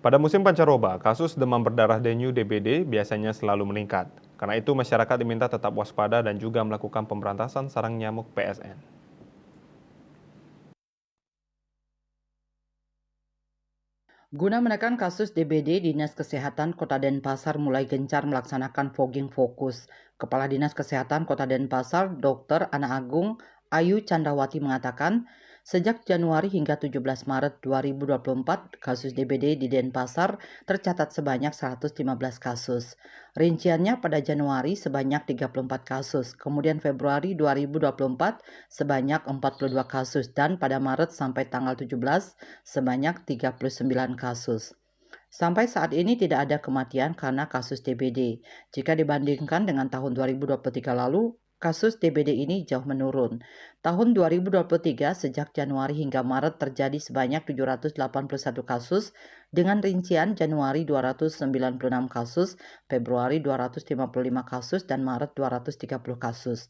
Pada musim pancaroba, kasus demam berdarah dengue DBD biasanya selalu meningkat. Karena itu masyarakat diminta tetap waspada dan juga melakukan pemberantasan sarang nyamuk PSN. Guna menekan kasus DBD, Dinas Kesehatan Kota Denpasar mulai gencar melaksanakan fogging fokus. Kepala Dinas Kesehatan Kota Denpasar, Dr. Ana Agung Ayu Candrawati mengatakan, sejak Januari hingga 17 Maret 2024, kasus DBD di Denpasar tercatat sebanyak 115 kasus. Rinciannya pada Januari sebanyak 34 kasus, kemudian Februari 2024 sebanyak 42 kasus, dan pada Maret sampai tanggal 17 sebanyak 39 kasus. Sampai saat ini tidak ada kematian karena kasus DBD. Jika dibandingkan dengan tahun 2023 lalu, kasus DBD ini jauh menurun. Tahun 2023 sejak Januari hingga Maret terjadi sebanyak 781 kasus dengan rincian Januari 296 kasus, Februari 255 kasus, dan Maret 230 kasus.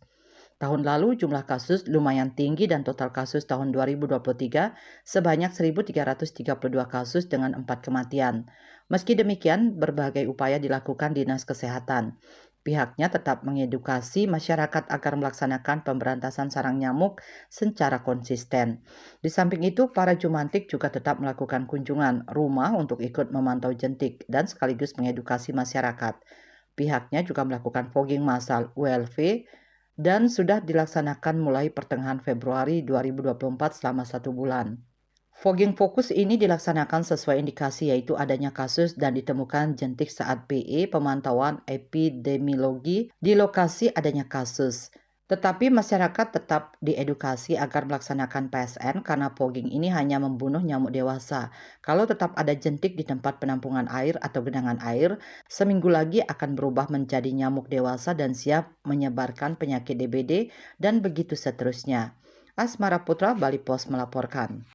Tahun lalu jumlah kasus lumayan tinggi dan total kasus tahun 2023 sebanyak 1.332 kasus dengan 4 kematian. Meski demikian, berbagai upaya dilakukan Dinas Kesehatan. Pihaknya tetap mengedukasi masyarakat agar melaksanakan pemberantasan sarang nyamuk secara konsisten. Di samping itu, para jumantik juga tetap melakukan kunjungan rumah untuk ikut memantau jentik dan sekaligus mengedukasi masyarakat. Pihaknya juga melakukan fogging massal ULV dan sudah dilaksanakan mulai pertengahan Februari 2024 selama 1 bulan. Fogging fokus ini dilaksanakan sesuai indikasi, yaitu adanya kasus dan ditemukan jentik saat PE pemantauan epidemiologi di lokasi adanya kasus. Tetapi masyarakat tetap diedukasi agar melaksanakan PSN karena fogging ini hanya membunuh nyamuk dewasa. Kalau tetap ada jentik di tempat penampungan air atau genangan air, seminggu lagi akan berubah menjadi nyamuk dewasa dan siap menyebarkan penyakit DBD dan begitu seterusnya. Asmara Putra, Bali Pos melaporkan.